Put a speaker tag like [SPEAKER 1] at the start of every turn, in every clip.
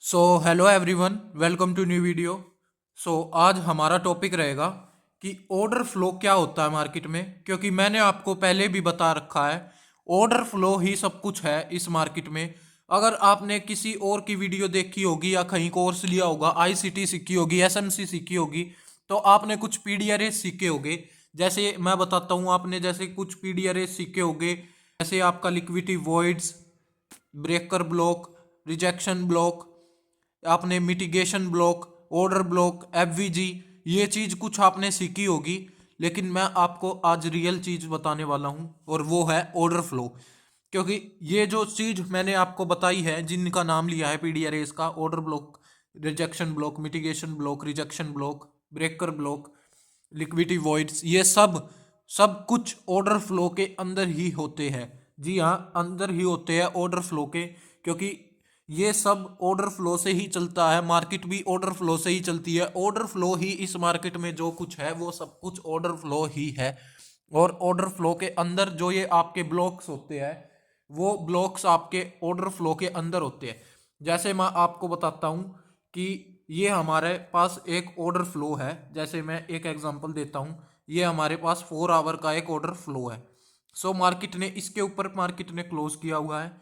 [SPEAKER 1] So hello everyone, welcome to new video. आज हमारा topic रहेगा कि ऑर्डर फ्लो क्या होता है मार्केट में, क्योंकि मैंने आपको पहले भी बता रखा है ऑर्डर फ्लो ही सब कुछ है इस मार्केट में। अगर आपने किसी और की वीडियो देखी होगी या कहीं कोर्स लिया होगा, आईसीटी सीखी होगी, एसएमसी सीखी होगी, तो आपने कुछ पीडीआरएस सीखे होंगे। जैसे मैं बताता हूँ, आपने जैसे कुछ पीडीआरएस सीखे होंगे, जैसे आपका liquidity voids, breaker block, rejection block, आपने mitigation block, order block, FVG, ये चीज कुछ आपने सीखी होगी। लेकिन मैं आपको आज रियल चीज बताने वाला हूं और वो है ऑर्डर फ्लो। क्योंकि ये जो चीज मैंने आपको बताई है, जिनका नाम लिया है पीडीआरएस का, order block, rejection block, mitigation block, rejection block, breaker block, liquidity voids, ये सब सब कुछ ऑर्डर फ्लो के अंदर ही होते हैं। जी हाँ, अंदर ही होते हैं ऑर्डर फ्लो के। क्योंकि ये सब ऑर्डर फ्लो से ही चलता है, मार्केट भी ऑर्डर फ्लो से ही चलती है। ऑर्डर फ्लो ही इस मार्केट में जो कुछ है वो सब कुछ ऑर्डर फ्लो ही है। और ऑर्डर फ्लो के अंदर जो ये आपके ब्लॉक्स होते हैं, वो ब्लॉक्स आपके ऑर्डर फ्लो के अंदर होते हैं। जैसे मैं आपको बताता हूँ कि ये हमारे पास एक ऑर्डर फ्लो है। जैसे मैं एक एग्जांपल देता हूँ, ये हमारे पास 4 आवर का एक ऑर्डर फ्लो है। मार्केट ने इसके ऊपर मार्केट ने क्लोज किया हुआ है।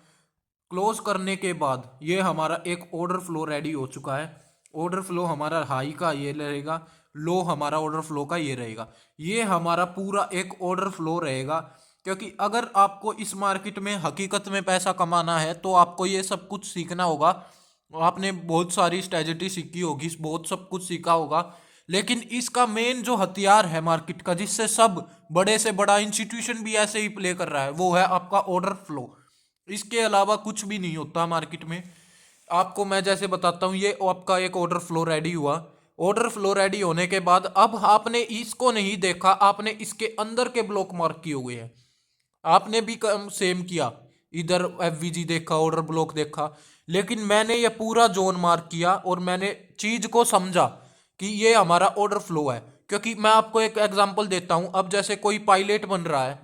[SPEAKER 1] क्लोज करने के बाद ये हमारा एक ऑर्डर फ्लो रेडी हो चुका है। ऑर्डर फ्लो हमारा हाई का ये रहेगा, लो हमारा ऑर्डर फ्लो का ये रहेगा। ये हमारा पूरा एक ऑर्डर फ्लो रहेगा। क्योंकि अगर आपको इस मार्केट में हकीकत में पैसा कमाना है तो आपको ये सब कुछ सीखना होगा। आपने बहुत सारी स्ट्रेटजी सीखी होगी, बहुत सब कुछ सीखा होगा, लेकिन इसका मेन जो हथियार है मार्केट का, जिससे सब बड़े से बड़ा इंस्टीट्यूशन भी ऐसे ही प्ले कर रहा है, वो है आपका ऑर्डर फ्लो। इसके अलावा कुछ भी नहीं होता मार्केट में। आपको मैं जैसे बताता हूँ, ये आपका एक ऑर्डर फ्लो रेडी हुआ। ऑर्डर फ्लो रेडी होने के बाद अब आपने इसको नहीं देखा, आपने इसके अंदर के ब्लॉक मार्क किए हुए हैं। आपने भी सेम किया, इधर एफवीजी देखा, ऑर्डर ब्लॉक देखा, लेकिन मैंने ये पूरा जोन मार्क किया और मैंने चीज को समझा कि ये हमारा ऑर्डर फ्लो है। क्योंकि मैं आपको एक एग्जांपल देता हूं, अब जैसे कोई पायलट बन रहा है,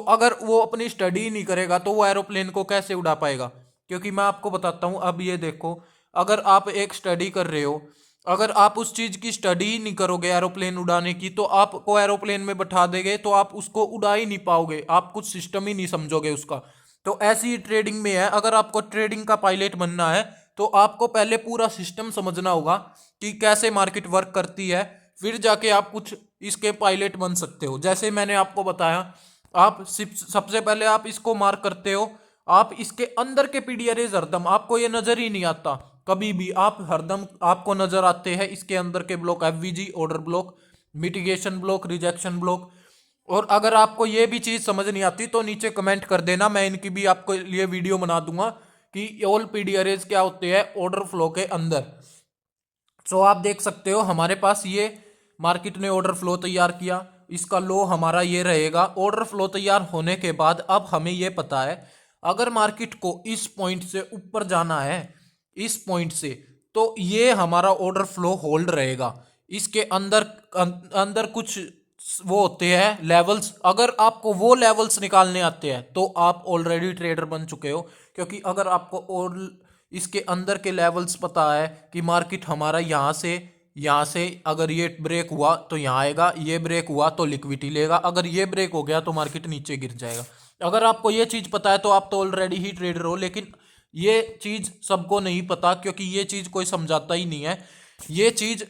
[SPEAKER 1] अगर वो अपनी स्टडी नहीं करेगा तो वो एरोप्लेन को कैसे उड़ा पाएगा। क्योंकि मैं आपको बताता हूं, अब ये देखो, अगर आप एक स्टडी कर रहे हो, अगर आप उस चीज की स्टडी ही नहीं करोगे एरोप्लेन उड़ाने की, तो आपको एरोप्लेन में बैठा देंगे तो आप उसको उड़ा ही नहीं पाओगे, आप कुछ सिस्टम ही नहीं समझोगे उसका। तो ऐसी ही ट्रेडिंग में है, अगर आपको ट्रेडिंग का पायलट बनना है तो आपको पहले पूरा सिस्टम समझना होगा कि कैसे मार्केट वर्क करती है, फिर जाके आप कुछ इसके पायलट बन सकते हो। जैसे मैंने आपको बताया, आप सबसे पहले आप इसको मार्क करते हो, आप इसके अंदर के पीडीआरएस हरदम आपको ये नजर ही नहीं आता। कभी भी आप हरदम आपको नजर आते हैं इसके अंदर के block, FVG, order block, mitigation block, rejection block. और अगर आपको ये भी चीज समझ नहीं आती तो नीचे कमेंट कर देना, मैं इनकी भी आपको लिए वीडियो बना दूंगा कि ऑल पीडीआरएस क्या होते हैं ऑर्डर फ्लो के अंदर। आप देख सकते हो हमारे पास ये मार्केट ने ऑर्डर फ्लो तैयार किया, इसका लो हमारा ये रहेगा। ऑर्डर फ्लो तैयार होने के बाद अब हमें ये पता है, अगर मार्केट को इस पॉइंट से ऊपर जाना है, इस पॉइंट से, तो ये हमारा ऑर्डर फ्लो होल्ड रहेगा। इसके अंदर अंदर कुछ वो होते हैं लेवल्स, अगर आपको वो लेवल्स निकालने आते हैं तो आप ऑलरेडी ट्रेडर बन चुके हो। क्योंकि अगर आपको और इसके अंदर के लेवल्स पता है कि मार्केट हमारा यहाँ से अगर ये ब्रेक हुआ तो यहाँ आएगा, ये ब्रेक हुआ तो लिक्विडिटी लेगा, अगर ये ब्रेक हो गया तो मार्केट नीचे गिर जाएगा। अगर आपको ये चीज पता है तो आप तो ऑलरेडी ही ट्रेडर हो। लेकिन ये चीज सबको नहीं पता, क्योंकि ये चीज कोई समझाता ही नहीं है। ये चीज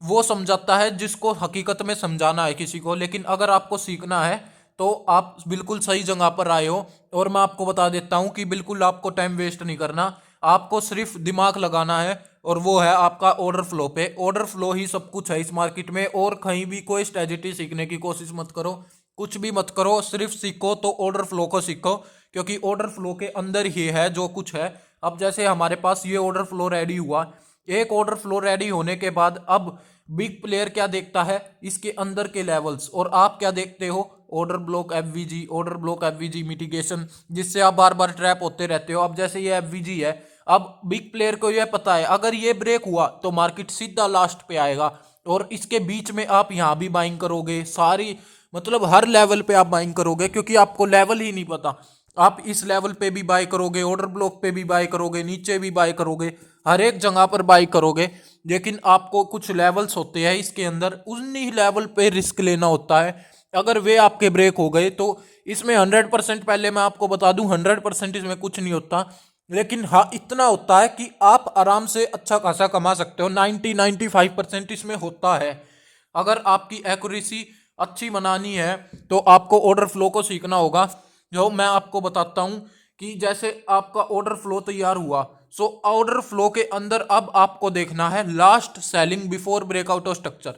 [SPEAKER 1] वो समझाता है जिसको हकीकत में समझाना है किसी को। लेकिन अगर आपको सीखना है तो आप बिल्कुल सही जगह पर आए हो। और मैं आपको बता देता हूं कि बिल्कुल आपको टाइम वेस्ट नहीं करना, आपको सिर्फ दिमाग लगाना है, और वो है आपका ऑर्डर फ्लो पे। ऑर्डर फ्लो ही सब कुछ है इस मार्केट में, और कहीं भी कोई स्ट्रेटजी सीखने की कोशिश मत करो, कुछ भी मत करो, सिर्फ सीखो तो ऑर्डर फ्लो को सीखो। क्योंकि ऑर्डर फ्लो के अंदर ही है जो कुछ है। अब जैसे हमारे पास ये ऑर्डर फ्लो रेडी हुआ, एक ऑर्डर फ्लो रेडी होने के बाद अब बिग प्लेयर क्या देखता है, इसके अंदर के लेवल्स, और आप क्या देखते हो, order block FVG, order block FVG, mitigation, जिससे आप बार बार ट्रैप होते रहते हो। अब जैसे ये एफवीजी है, अब बिग प्लेयर को यह पता है अगर ये ब्रेक हुआ तो मार्केट सीधा लास्ट पे आएगा, और इसके बीच में आप यहां भी बाइंग करोगे, सारी मतलब हर लेवल पे आप बाइंग करोगे, क्योंकि आपको लेवल ही नहीं पता। आप इस लेवल पे भी बाय करोगे, ऑर्डर ब्लॉक पे भी बाय करोगे, नीचे भी बाय करोगे, हर एक जगह पर बाय करोगे, लेकिन आपको कुछ लेवल्स होते हैं इसके अंदर, उन्हीं लेवल पे रिस्क लेना होता है। अगर वे आपके ब्रेक हो गए तो इसमें 100%, पहले मैं आपको बता दूं, 100% इसमें कुछ नहीं होता, लेकिन हाँ इतना होता है कि आप आराम से अच्छा खासा कमा सकते हो। 90-95% इसमें होता है। अगर आपकी एक्यूरेसी अच्छी बनानी है तो आपको ऑर्डर फ्लो को सीखना होगा। जो मैं आपको बताता हूं कि जैसे आपका ऑर्डर फ्लो तैयार हुआ, सो ऑर्डर फ्लो के अंदर अब आपको देखना है last selling before breakout of structure.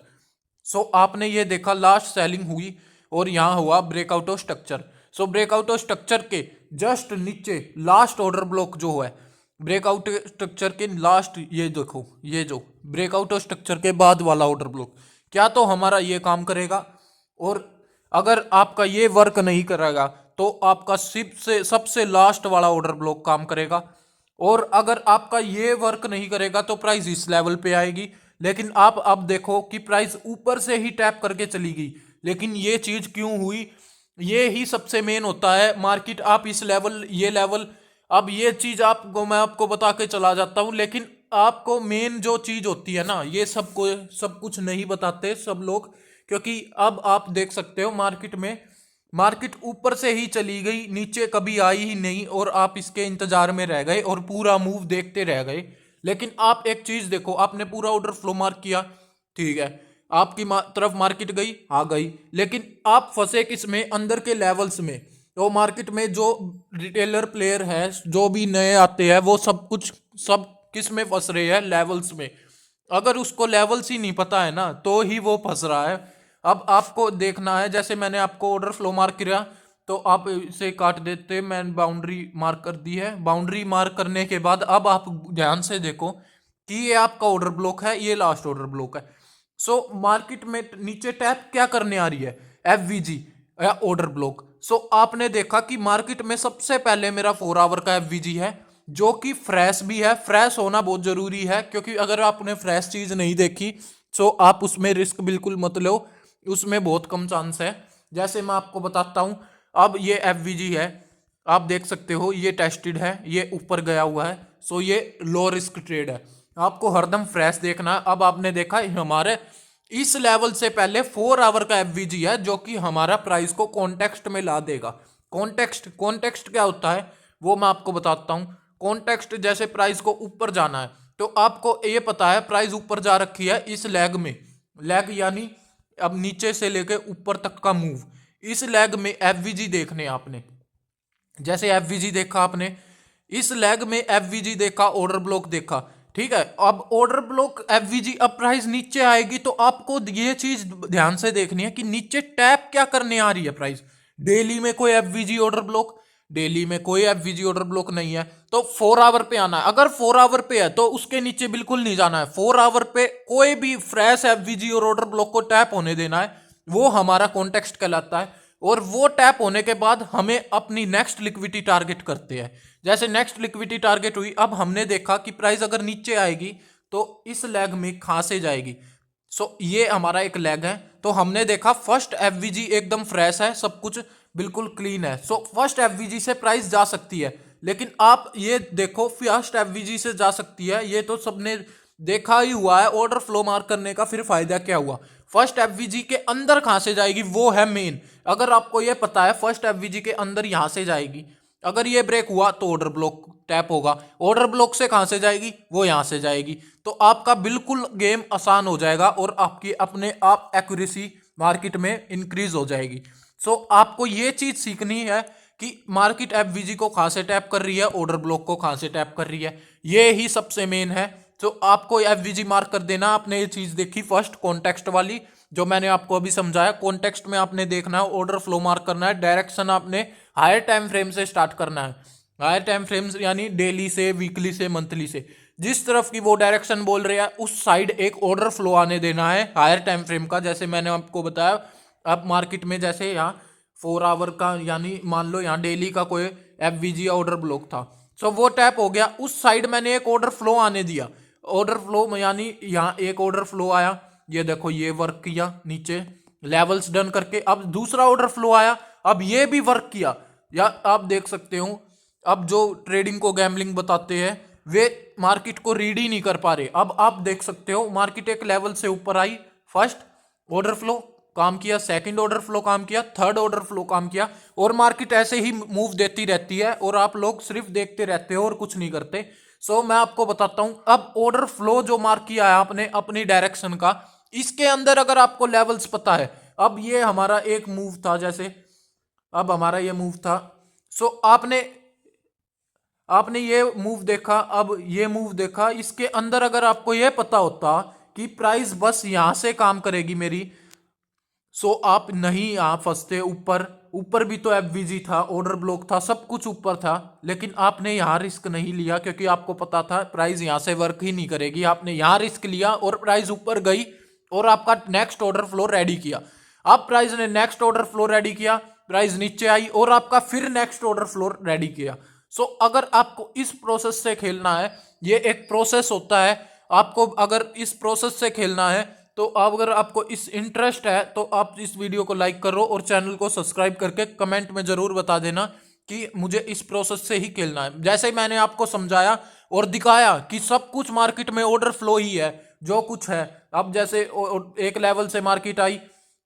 [SPEAKER 1] So आपने ये देखा लास्ट सेलिंग हुई और यहां हुआ breakout of structure. So breakout of structure के जस्ट नीचे लास्ट ऑर्डर ब्लॉक जो है, ब्रेकआउट स्ट्रक्चर के लास्ट, ये देखो ये जो ब्रेकआउट ऑफ स्ट्रक्चर के बाद वाला ऑर्डर ब्लॉक, क्या तो हमारा ये काम करेगा। और अगर आपका ये वर्क नहीं करेगा तो आपका सबसे सबसे लास्ट वाला ऑर्डर ब्लॉक काम करेगा। और अगर आपका ये वर्क नहीं करेगा तो प्राइस इस लेवल पे आएगी। लेकिन आप अब देखो कि प्राइस ऊपर से ही टैप करके चली गई, लेकिन ये चीज क्यों हुई, ये ही सबसे मेन होता है। मार्केट आप इस लेवल, ये लेवल, अब ये चीज आपको मैं आपको बता के चला जाता हूं, लेकिन आपको मेन जो चीज होती है ना, ये सब कुछ नहीं बताते सब लोग, क्योंकि अब आप देख सकते हो मार्केट में, मार्केट ऊपर से ही चली गई, नीचे कभी आई ही नहीं, और आप इसके इंतजार में रह गए और पूरा मूव देखते रह गए। लेकिन आप एक चीज देखो, आपने पूरा ऑर्डर फ्लो मार्क किया, ठीक है, आपकी तरफ मार्केट गई, आ गई, लेकिन आप फंसे किस में, अंदर के लेवल्स में। तो मार्केट में जो रिटेलर प्लेयर है, जो भी नए आते हैं, वो सब किस में फंस रहे हैं, लेवल्स में। अगर उसको लेवल्स ही नहीं पता है ना, तो ही वो फंस रहा है। अब आपको देखना है, जैसे मैंने आपको ऑर्डर फ्लो मार्क किया तो आप इसे काट देते, मैंने बाउंड्री मार्क कर दी है। बाउंड्री मार्क करने के बाद अब आप ध्यान से देखो कि ये आपका ऑर्डर ब्लॉक है, ये लास्ट ऑर्डर ब्लॉक है। सो मार्केट में नीचे टैप क्या करने आ रही है, एफवीजी या ऑर्डर ब्लॉक। सो आपने देखा कि मार्केट में सबसे पहले मेरा 4 आवर का एफवीजी है, जो कि फ्रेश भी है। फ्रेश होना बहुत जरूरी है, क्योंकि अगर आपने फ्रेश चीज नहीं देखी सो आप उसमें रिस्क बिल्कुल मत लो, उसमें बहुत कम चांस है। जैसे मैं आपको बताता हूं, अब ये एफवीजी है, आप देख सकते हो ये टेस्टेड है, ये ऊपर गया हुआ है, सो ये लो रिस्क ट्रेड है। आपको हरदम फ्रेश देखना है। अब आपने देखा हमारे इस लेवल से पहले 4 आवर का एफवीजी है, जो कि हमारा प्राइस को कॉन्टेक्स्ट में ला देगा। कॉन्टेक्स्ट क्या होता है वो मैं आपको बताता हूं। कॉन्टेक्स्ट, जैसे प्राइस को ऊपर जाना है तो आपको ये पता है प्राइस ऊपर जा रखी है इस लेग में, लेग यानी अब नीचे से लेके ऊपर तक का मूव, इस लेग में एफवीजी देखने आपने, जैसे एफवीजी देखा आपने, इस लेग में एफवीजी देखा, ऑर्डर ब्लॉक देखा, ठीक है। अब ऑर्डर ब्लॉक एफवीजी, अब प्राइस नीचे आएगी तो आपको ये चीज ध्यान से देखनी है कि नीचे टैप क्या करने आ रही है प्राइस। डेली में कोई एफवीजी ऑर्डर ब्लॉक, डेली में कोई एफवीजी ऑर्डर ब्लॉक नहीं है, तो 4 आवर पे आना है। अगर 4 आवर पे है तो उसके नीचे बिल्कुल नहीं जाना है। 4 आवर पे कोई भी फ्रेश एफवीजी और ऑर्डर ब्लॉक को टैप होने देना है, वो हमारा कॉन्टेक्स्ट कहलाता है। और वो टैप होने के बाद हमें अपनी नेक्स्ट लिक्विडिटी टारगेट करते हैं। जैसे नेक्स्ट लिक्विडिटी टारगेट हुई, अब हमने देखा कि प्राइस अगर नीचे आएगी तो इस लेग में कहां से जाएगी। सो ये हमारा एक लेग है, तो हमने देखा फर्स्ट एफवीजी एकदम फ्रेश है, सब कुछ बिल्कुल क्लीन है। सो फर्स्ट एफवीजी से प्राइस जा सकती है, लेकिन आप ये देखो फर्स्ट एफवीजी से जा सकती है, ये तो सबने देखा ही हुआ है। ऑर्डर फ्लो मार्क करने का फिर फायदा क्या हुआ, फर्स्ट एफवीजी के अंदर कहां से जाएगी वो है मेन। अगर आपको ये पता है फर्स्ट एफवीजी के अंदर यहां से जाएगी, अगर ये ब्रेक हुआ तो ऑर्डर ब्लॉक टैप होगा, ऑर्डर ब्लॉक से कहां से जाएगी, वो यहां से जाएगी, तो आपका बिल्कुल गेम आसान हो जाएगा और आपकी अपने आप एक्यूरेसी मार्केट में इंक्रीज हो जाएगी। सो आपको ये चीज सीखनी है कि मार्केट एफवीजी को कहां से टैप कर रही है, ऑर्डर ब्लॉक को कहां से टैप कर रही है, ये ही सबसे मेन है। तो आपको एफवीजी मार्क कर देना। आपने ये चीज देखी फर्स्ट कॉन्टेक्स्ट वाली, जो मैंने आपको अभी समझाया, कॉन्टेक्स्ट में आपने देखना है, ऑर्डर फ्लो मार्क करना है, डायरेक्शन आपने हायर टाइम फ्रेम से स्टार्ट करना है। हायर टाइम फ्रेम्स यानी डेली से, वीकली से, मंथली से, जिस तरफ की वो डायरेक्शन बोल रहे हैं उस साइड एक ऑर्डर फ्लो आने देना है हायर टाइम फ्रेम का। जैसे मैंने आपको बताया, अब मार्केट में जैसे यहाँ 4 आवर का, यानी मान लो यहाँ डेली का कोई एफवीजी ऑर्डर ब्लॉक था, सो वो टैप हो गया, उस साइड मैंने एक ऑर्डर फ्लो आने दिया। ऑर्डर फ्लो यानी यहाँ एक ऑर्डर फ्लो आया, ये देखो ये वर्क किया नीचे लेवल्स डन करके, अब दूसरा ऑर्डर फ्लो आया, अब ये भी वर्क किया, या आप देख सकते हो अब जो ट्रेडिंग को गैम्बलिंग बताते हैं वे मार्केट को रीड ही नहीं कर पा रहे। अब आप देख सकते हो मार्केट एक लेवल से ऊपर आई, फर्स्ट ऑर्डर फ्लो काम किया, सेकंड ऑर्डर फ्लो काम किया, थर्ड ऑर्डर फ्लो काम किया, और मार्केट ऐसे ही मूव देती रहती है और आप लोग सिर्फ देखते रहते हो और कुछ नहीं करते। सो मैं आपको बताता हूं, अब ऑर्डर फ्लो जो मार्क किया है आपने अपनी डायरेक्शन का, इसके अंदर अगर आपको लेवल्स पता है, अब ये हमारा एक मूव था, जैसे अब हमारा ये मूव था। सो आपने आपने ये मूव देखा, अब ये मूव देखा, इसके अंदर अगर आपको ये पता होता कि प्राइस बस यहां से काम करेगी मेरी, सो आप नहीं यहां फंसते। ऊपर ऊपर भी तो एफवीजी था, ऑर्डर ब्लॉक था, सब कुछ ऊपर था, लेकिन आपने यहां रिस्क नहीं लिया क्योंकि आपको पता था प्राइस यहां से वर्क ही नहीं करेगी। आपने यहां रिस्क लिया और प्राइस ऊपर गई और आपका नेक्स्ट ऑर्डर फ्लो रेडी किया। अब प्राइस ने नेक्स्ट ऑर्डर फ्लो रेडी किया, प्राइस नीचे आई और आपका फिर नेक्स्ट ऑर्डर फ्लो रेडी किया। सो अगर आपको इस प्रोसेस से खेलना है, ये एक प्रोसेस होता है, आपको अगर इस प्रोसेस से खेलना है तो अगर आपको इस इंटरेस्ट है तो आप इस वीडियो को लाइक करो और चैनल को सब्सक्राइब करके कमेंट में जरूर बता देना कि मुझे इस प्रोसेस से ही खेलना है। जैसे ही मैंने आपको समझाया और दिखाया कि सब कुछ मार्केट में ऑर्डर फ्लो ही है, जो कुछ है। अब जैसे एक लेवल से मार्केट आई,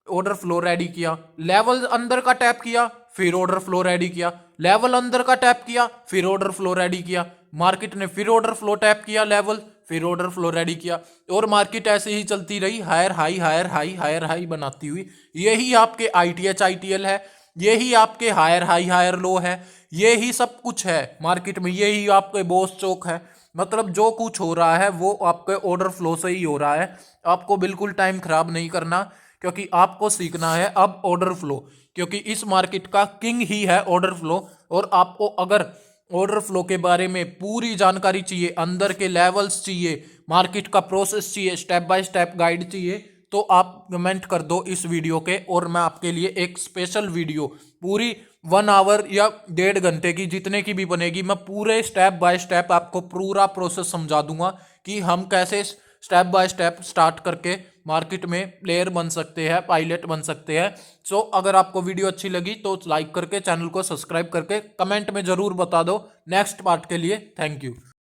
[SPEAKER 1] ऑर्डर फ्लो रेडी किया, लेवल अंदर का टैप किया, फिर ऑर्डर फ्लो रेडी किया, लेवल अंदर का टैप किया, फिर ऑर्डर फ्लो रेडी किया, मार्केट ने फिर ऑर्डर फ्लो टैप किया लेवल, फिर ऑर्डर फ्लो रेडी किया, और मार्केट ऐसे ही चलती रही, higher high higher high higher high बनाती हुई। यही आपके आईटीएच आईटीएल है, यही आपके हायर हाई हायर लो है, यही सब कुछ है मार्केट में, यही आपके बॉस चौक है। मतलब जो कुछ हो रहा है वो आपके ऑर्डर फ्लो से ही हो रहा है। आपको बिल्कुल टाइम खराब नहीं करना क्योंकि आपको सीखना है अब ऑर्डर फ्लो, क्योंकि इस मार्केट का किंग ही है ऑर्डर फ्लो। और आपको अगर ऑर्डर फ्लो के बारे में पूरी जानकारी चाहिए, अंदर के लेवल्स चाहिए, मार्केट का प्रोसेस चाहिए, स्टेप बाय स्टेप गाइड चाहिए, तो आप कमेंट कर दो इस वीडियो के और मैं आपके लिए एक स्पेशल वीडियो पूरी 1 आवर या 1.5 घंटे की जितने की भी बनेगी, मैं पूरे स्टेप बाय स्टेप आपको पूरा प्रोसेस समझा दूंगा कि हम कैसे स्टेप बाय स्टेप स्टार्ट करके मार्केट में प्लेयर बन सकते हैं, पायलट बन सकते हैं। सो अगर आपको वीडियो अच्छी लगी तो लाइक करके चैनल को सब्सक्राइब करके कमेंट में जरूर बता दो नेक्स्ट पार्ट के लिए। Thank you.